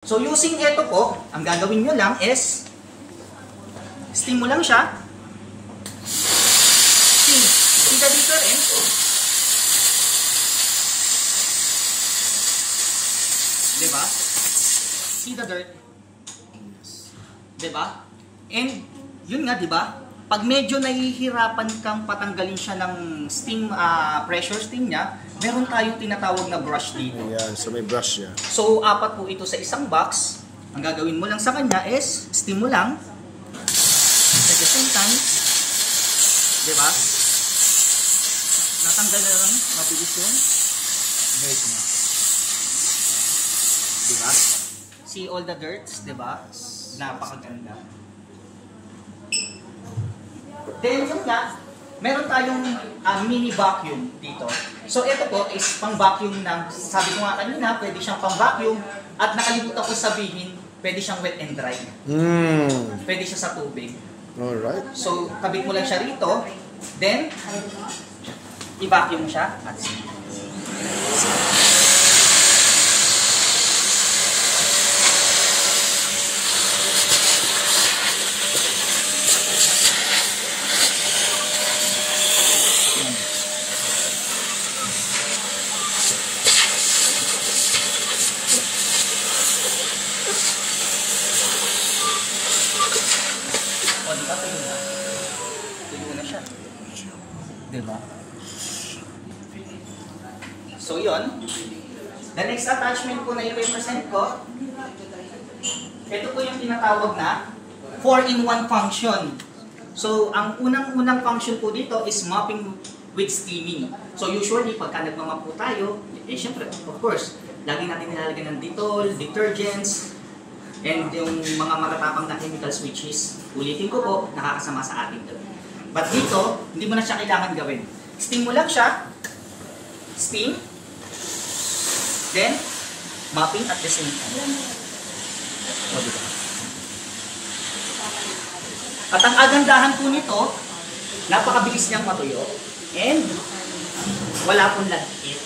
So using ito po, ang gagawin nyo lang is steam mo lang siya. See the difference? Diba? See the dirt? Diba? And yun nga, diba? Pag medyo nahihirapan kang patanggalin siya ng steam, pressure steam niya, meron tayong tinatawag na brush dito. Ayan, so may brush siya. So, 4 po ito sa isang box. Ang gagawin mo lang sa kanya is, steam mo lang. At the same time, diba? Natanggal na lang, mabilis yun. Dirt na. Diba? See all the dirts, diba? Napakaganda. Then yun nga, meron tayong mini vacuum dito. So ito po is pang vacuum ng, sabi ko nga kanina, pwede siyang pang vacuum. At nakalimutan ko sabihin, pwede siyang wet and dry. Pwede siya sa tubig. Alright. So kabit mo lang siya rito, then i-vacuum siya at diba? So yun, the next attachment po na i-represent ko, ito po yung tinatawag na 4-in-1 function. So ang unang function po dito is mopping with steaming. So usually pagka nagmamap po tayo, syempre of course, lagi natin nilalagyan ng Dettol, detergents, and yung mga matatapang na chemicals which is, ulitin ko po, nakakasama sa atin doon. But dito, hindi mo na siya kailangan gawin. Steam mo lang siya. Steam. Then, mopping at the same time. O, diba? At ang agandahan po nito, napakabilis niyang matuyo. And, wala pong lagkit.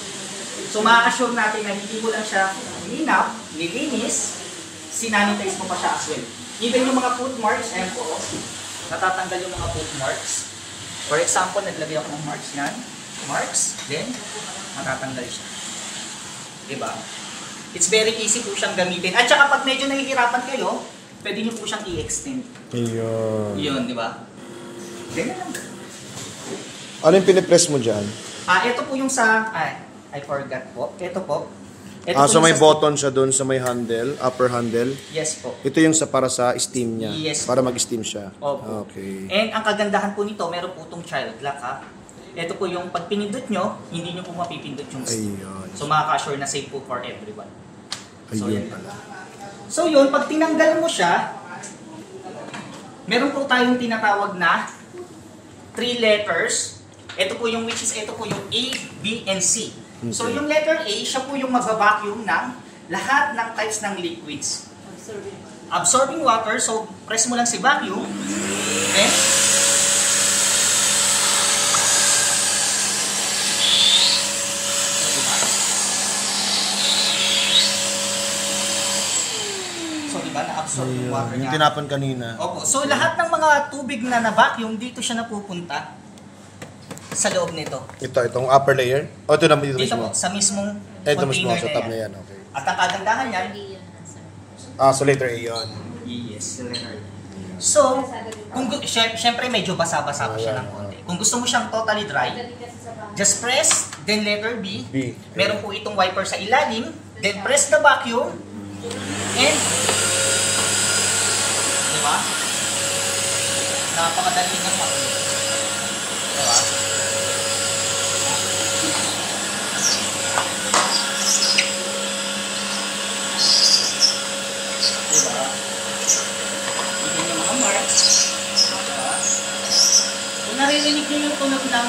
So, ma-assure natin na hindi mo lang siya linap, nilinis, sinanitize mo pa siya as well. Even yung mga foot marks, ayan po, natatanggal yung mga foot marks. For example, naglagay ako ng marks yan. Marks, then, matatanggal siya. Diba? It's very easy po siyang gamitin. At saka pag medyo nahihirapan kayo, pwede nyo po siyang i-extend. Ayun. Yun, diba? Ganyan lang. Ano yung pinipress mo dyan? Ito po yung sa, I forgot po. Ito po. So may button siya doon sa may handle, upper handle? Yes po. Ito yung para sa steam niya? Yes. Para mag-steam siya? Opo. Okay. And ang kagandahan po nito, meron po itong child lock ha. Ito po yung pag pinindot nyo, hindi nyo po mapipindot yung steam. Ayun. So makaka-assure na safe po for everyone. So, ayun pala. So yun, pag tinanggal mo siya, meron po tayong tinatawag na 3 letters. Ito po yung ito po yung A, B, and C. Okay. So yung letter A, siya po yung mag-vacuum ng lahat ng types ng liquids. Absorbing water, so press mo lang si vacuum. Okay? So diba, na-absorb yung water niya. Yung tinapon kanina. Opo. So lahat ng mga tubig na na-vacuum, dito siya napupunta sa loob nito. Itong upper layer? O ito naman dito mismo? Dito sa mismong Ito mismo, container sa tab na na yan. Okay. At ang kagandahan yan, So letter A yun. yes, letter A. So, kung syempre medyo basa-basa pa siya ng konti. Kung gusto mo siyang totally dry, just press, then letter B. Meron po itong wiper sa ilalim, then press the vacuum, and, diba? Napakadali ng vacuum. Diba? Diba? Hindi yung mga marks. Diba? Kung naririnig nyo yung tunog ng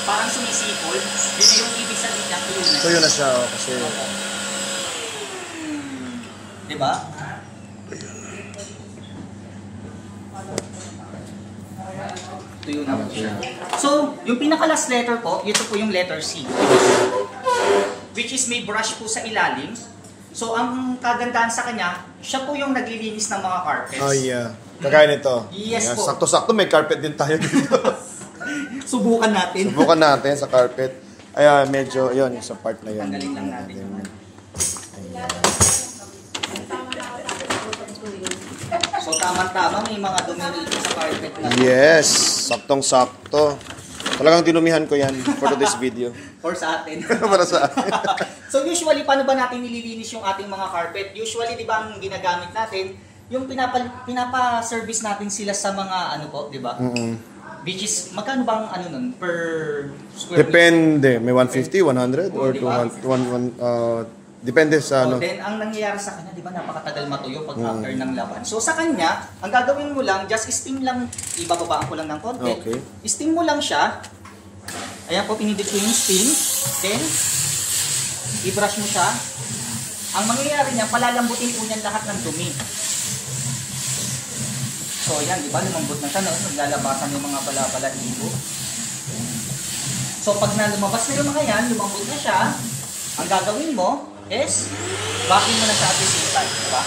parang sumisipol, yun na yung ibig sabihin na tuyo na siya. Tuyo na siya, kasi... Diba? Tuyo na po siya. So, yung pinaka-last letter po, ito po yung letter C. Which is may brush po sa ilalim. So, ang kagandahan sa kanya, siya po yung naglilinis ng mga carpets. Oh yeah. Kagaya nito. Yes Yan, po. sakto-sakto may carpet din tayo dito. Subukan natin. Subukan natin sa carpet. Ay, medyo, yun, sa part na yun. Tanggalin lang natin. So, tama-tama, may mga dumi rito sa carpet na. Yes, saktong-sakto. Talagang dinumihan ko yan for today's video. Or sa atin. Para sa akin. So, usually, paano ba natin nililinis yung ating mga carpet? Usually, di ba, ang ginagamit natin, yung pinapa-service natin sila sa mga, ano po, di ba? Which is, magkano bang, ano nun, per square meter? Depende. May 150, 100, or Diba? 200, depende sa ano. Then, ang nangyayari sa kanya, di ba, napakatagal matuyo pag after ng laban. So, sa kanya, ang gagawin mo lang, just steam lang, ibababaan ko lang ng konti. Okay. Steam mo lang siya. Ayan po, pinindit ko yung steam. Then, i-brush mo siya. Ang mangyayari niya, palalambutin po niyan lahat ng dumi. So, ayan, di ba, lumambot na siya, no? Naglalabasan yung mga bala-bala-ibo. So, pag lumabas na yung mga yan, lumambot na siya, ang gagawin mo is, vacuum mo na siya at the same time, di ba?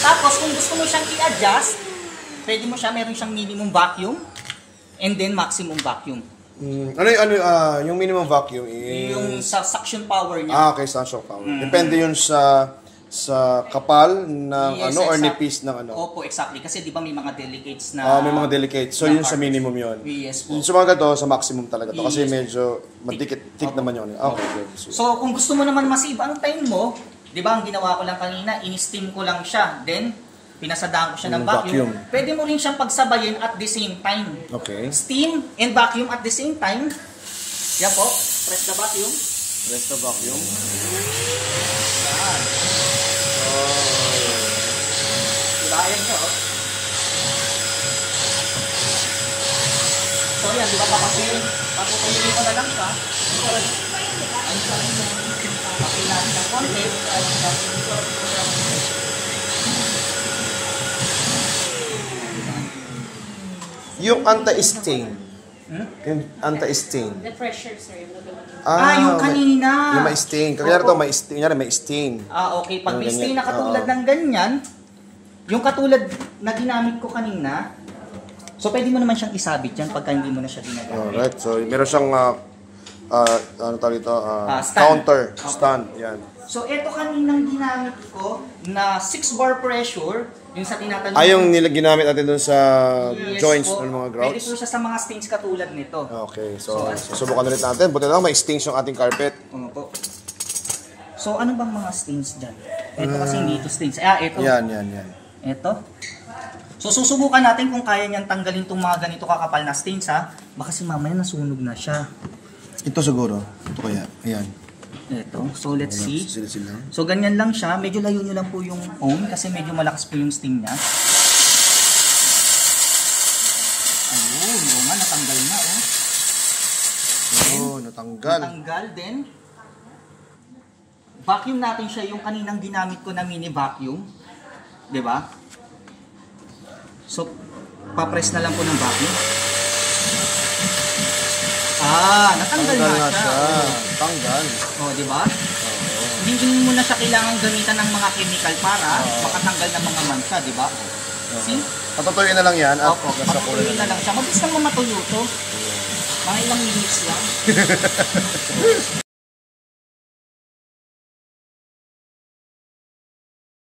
Tapos, kung gusto mo siyang i-adjust, pwede mo siya, meron siyang minimum vacuum, and then maximum vacuum. Yung minimum vacuum is... Yung sa suction power niya. okay, suction power. Depende yun sa kapal ng Yes, or exact- nipis ng ano. Opo, exactly. Kasi di ba may mga delicates na... May mga delicate. So, na yun sa carpets. minimum yun. Yes po. Yung sa mga ganito, sa maximum talaga to. Kasi Yes. medyo thick Opo. naman yun. Okay, good. So, kung gusto mo naman masave ang time mo, di ba ang ginawa ko lang kanina, in-steam ko lang siya. Then, pinasadaan ko siya ng Yung vacuum. vacuum. Pwede mo rin siyang pagsabayin at the same time. Okay. Steam and vacuum at the same time. Yan po, press the vacuum. Rest of vacuum. Yan. Diba, ayan siya, oh. So, yan, di ba, papatuloy ko na lang siya. Ayun siya, papilahin ng konti. Yung anti-stain. Yung anti-stain. The pressure, sir. Yung kanina. Yung may stain. Kaya ito, may stain. Yan, may stain. Okay. Pag may Yung stain ganyan. na katulad Oo. ng ganyan, yung katulad na ginamit ko kanina, so pwede mo naman siyang isabit yan pagka hindi mo na siya ginagamit. Alright. So, meron siyang, ano tawag ito? Stand. Counter. Okay. Stand. Yan. So, ito kaninang ginamit ko na 6 bar pressure, yung sa tinatanong. Yung ginamit natin dun sa Yes joints po. ng mga Pwede grouts. po siya sa mga stains katulad nito. Okay. So, susubukan ulit natin. Buti lang, may stains yung ating carpet. Po. So, ano bang mga stains dyan? Ito kasi hindi ito stains. Ito. Yan. Ito. So, susubukan natin kung kaya niyang tanggalin itong mga ganito kakapal na stains, ha? Baka si mamaya nasunog na siya. Ito siguro. Ito kaya. Ayan. Ito. So, let's see. Sila. So, ganyan lang siya. Medyo layo nyo lang po yung phone kasi medyo malakas po yung sting niya. Ayun. Oo nga, natanggal na, oh. Oh, natanggal. Natanggal din. Vacuum natin siya yung kaninang ginamit ko na mini vacuum. 'Di ba? So, papress na lang po ng vacuum. Natanggal na siya. Tanggal. Oh, 'di ba? Hindi mo na siya kailangan gamitan ng mga chemical para makatanggal ng mga mancha, 'di ba? See? Patutuyuin na lang yan at Opo, nasa kulay patuloy na lang siya. Mabilis lang mamatuyo to. Mga ilang minutes lang.